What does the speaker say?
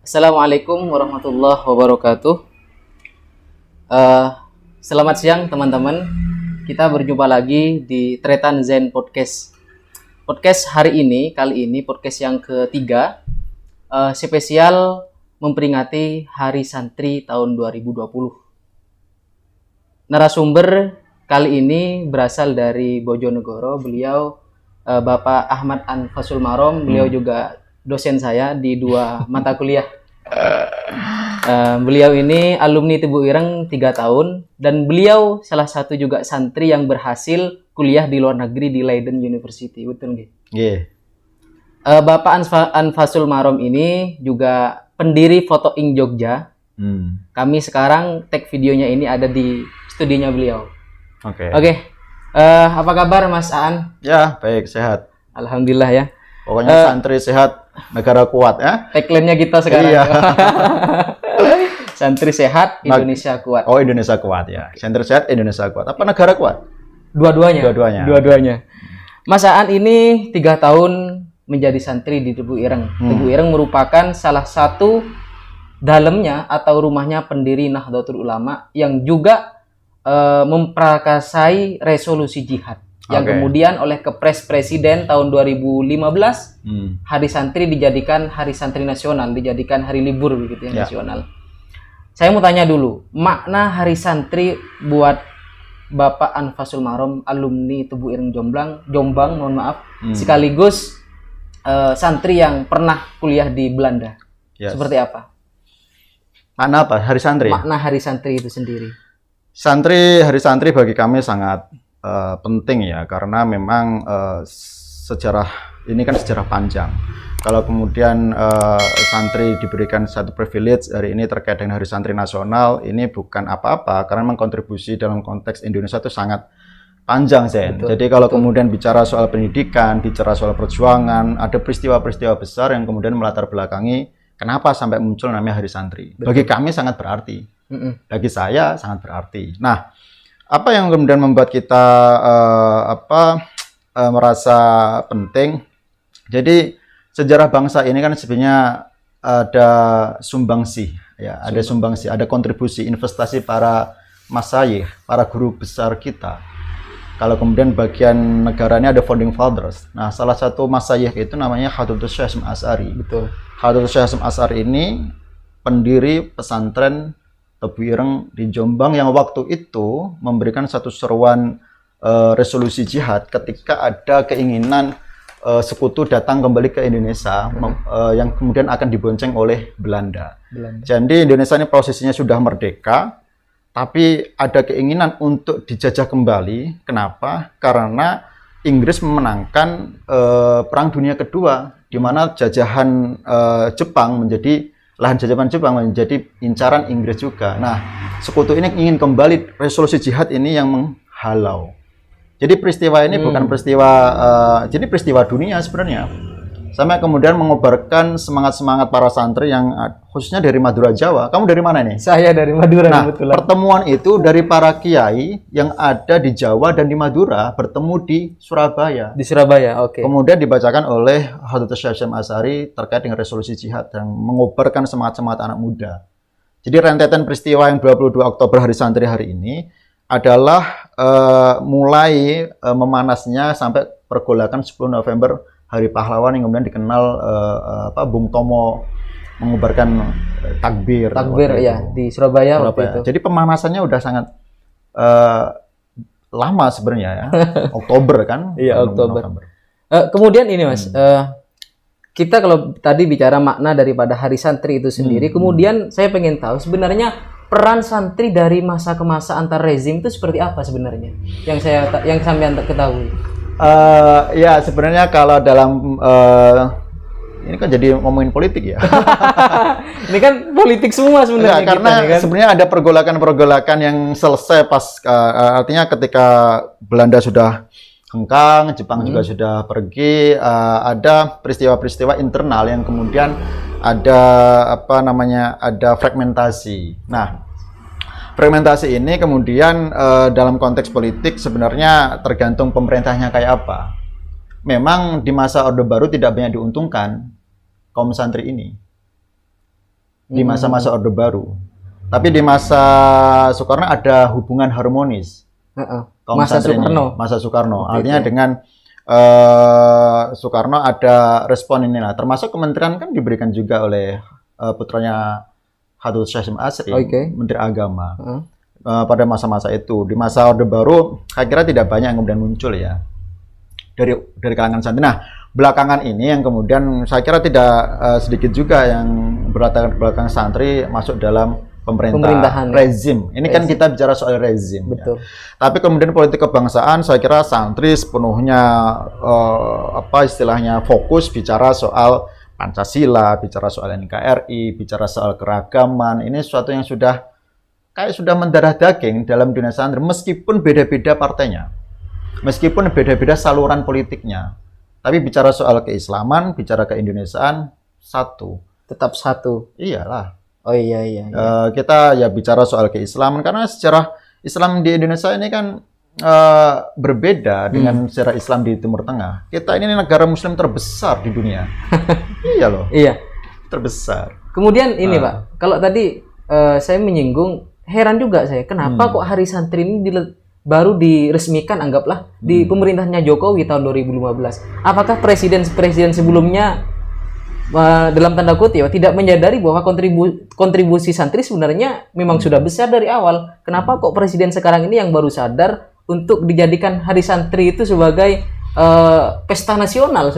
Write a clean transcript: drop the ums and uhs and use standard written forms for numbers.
Assalamualaikum warahmatullahi wabarakatuh. Eh, Selamat siang teman-teman. Kita berjumpa lagi di Tretan Zen Podcast. Podcast kali ini podcast yang ketiga, spesial memperingati Hari Santri tahun 2020. Narasumber kali ini berasal dari Bojonegoro. Beliau Bapak Ahmad Anfasul Marom. Beliau juga dosen saya di 2 mata kuliah. Beliau ini alumni Tebu Ireng 3 tahun dan beliau salah satu juga santri yang berhasil kuliah di luar negeri di Leiden University. Betul nggih? Nggih. Bapak Anfasul Marom ini juga pendiri Foto Ing Jogja. Kami sekarang tag videonya ini ada di studinya beliau. Oke. Apa kabar Mas Aan? Ya, baik, sehat. Alhamdulillah ya. Pokoknya santri sehat, negara kuat ya. Tagline-nya kita sekarang. Iya. Santri sehat, Indonesia kuat. Oh, Indonesia kuat ya. Santri sehat, Indonesia kuat. Apa negara kuat? Dua-duanya. Dua-duanya. Mas Aan ini 3 tahun menjadi santri di Tebu Ireng. Tebu Ireng merupakan salah satu dalemnya atau rumahnya pendiri Nahdlatul Ulama yang juga memprakarsai resolusi jihad. Yang kemudian oleh Kepres Presiden tahun 2015 Hari Santri dijadikan Hari Santri Nasional, dijadikan hari libur begitu ya, nasional. Saya mau tanya dulu, makna Hari Santri buat Bapak Anfasul Marom, alumni Tebu Ireng Jombang, mohon maaf, sekaligus santri yang pernah kuliah di Belanda. Seperti apa? Makna apa? Hari Santri? Makna Hari Santri itu sendiri. Hari Santri bagi kami sangat penting ya, karena memang sejarah ini kan sejarah panjang. Kalau kemudian santri diberikan satu privilege hari ini terkait dengan Hari Santri Nasional, ini bukan apa-apa karena memang kontribusi dalam konteks Indonesia itu sangat panjang, Zen. Jadi kalau kemudian bicara soal pendidikan, bicara soal perjuangan, ada peristiwa-peristiwa besar yang kemudian melatar belakangi kenapa sampai muncul namanya Hari Santri. Bagi kami sangat berarti. Bagi saya sangat berarti. Nah, apa yang kemudian membuat kita merasa penting? Jadi sejarah bangsa ini kan sebenarnya ada sumbangsi, ya, ada sumbangsi, ada kontribusi investasi para masyayikh, para guru besar kita. Kalau kemudian bagian negaranya ada founding fathers. Nah, salah satu masyayikh itu namanya Hadratus Syekh Hasyim Asy'ari. Betul. Hadratus Syekh Hasyim Asy'ari ini pendiri pesantren Tebu Ireng di Jombang yang waktu itu memberikan satu seruan resolusi jihad ketika ada keinginan sekutu datang kembali ke Indonesia yang kemudian akan dibonceng oleh Belanda. Jadi Indonesia ini posisinya sudah merdeka, tapi ada keinginan untuk dijajah kembali. Kenapa? Karena Inggris memenangkan Perang Dunia Kedua, di mana jajahan Jepang menjadi lahan jajahan Jepang menjadi incaran Inggris juga. Nah, sekutu ini ingin kembali, resolusi jihad ini yang menghalau. Jadi peristiwa ini bukan peristiwa, jadi peristiwa dunia sebenarnya. Sampai kemudian mengobarkan semangat-semangat para santri yang khususnya dari Madura, Jawa. Kamu dari mana nih? Saya dari Madura. Nah, pertemuan itu dari para kiai yang ada di Jawa dan di Madura bertemu di Surabaya. Di Surabaya, oke. Kemudian dibacakan oleh Hadratus Syekh Hasyim Asy'ari terkait dengan resolusi jihad yang mengobarkan semangat-semangat anak muda. Jadi rentetan peristiwa yang 22 Oktober Hari Santri hari ini adalah mulai memanasnya sampai pergolakan 10 November Hari Pahlawan yang kemudian dikenal Bung Tomo mengubarkan takbir ya di Surabaya waktu itu. Jadi pemanasannya udah sangat lama sebenarnya ya. Oktober kan? Iya, Oktober. Kemudian ini Mas, kita kalau tadi bicara makna daripada Hari Santri itu sendiri, kemudian saya pengen tahu sebenarnya peran santri dari masa ke masa antar rezim itu seperti apa sebenarnya? Yang sampean ketahui. Ya sebenarnya kalau dalam ini kan jadi ngomongin politik ya. Ini kan politik semua sebenarnya. Ya, karena kan? Sebenarnya ada pergolakan-pergolakan yang selesai pas artinya ketika Belanda sudah hengkang, Jepang juga sudah pergi, ada peristiwa-peristiwa internal yang kemudian ada ada fragmentasi. Nah, fragmentasi ini kemudian dalam konteks politik sebenarnya tergantung pemerintahnya kayak apa. Memang di masa Orde Baru tidak banyak diuntungkan kaum santri ini. di masa-masa Orde Baru. Tapi di masa Soekarno ada hubungan harmonis. Masa Soekarno. Artinya dengan Soekarno ada respon inilah. Termasuk kementerian kan diberikan juga oleh putranya Habib Syahsim Asri, Menteri Agama. Pada masa-masa itu. Di masa Orde Baru, saya kira tidak banyak yang kemudian muncul ya dari kalangan santri. Nah, belakangan ini yang kemudian saya kira tidak sedikit juga yang berlatar belakang santri masuk dalam pemerintahan rezim. Ini kan kita bicara soal rezim. Betul. Ya. Tapi kemudian politik kebangsaan, saya kira santri sepenuhnya istilahnya fokus bicara soal Pancasila, bicara soal NKRI, bicara soal keragaman. Ini sesuatu yang sudah mendarah daging dalam dunia santri, meskipun beda-beda partainya, meskipun beda-beda saluran politiknya. Tapi bicara soal keislaman, bicara keindonesiaan, satu. Tetap satu. Iyalah. Oh iya. Kita ya bicara soal keislaman karena sejarah Islam di Indonesia ini kan berbeda dengan sejarah Islam di Timur Tengah. Kita ini negara Muslim terbesar di dunia. Iya loh. Iya. Terbesar. Kemudian ini Pak, kalau tadi saya menyinggung, heran juga saya kenapa kok Hari Santri ini baru diresmikan anggaplah di pemerintahnya Jokowi tahun 2015. Apakah presiden sebelumnya dalam tanda kutip tidak menyadari bahwa kontribusi santri sebenarnya memang sudah besar dari awal. Kenapa kok presiden sekarang ini yang baru sadar untuk dijadikan Hari Santri itu sebagai pesta nasional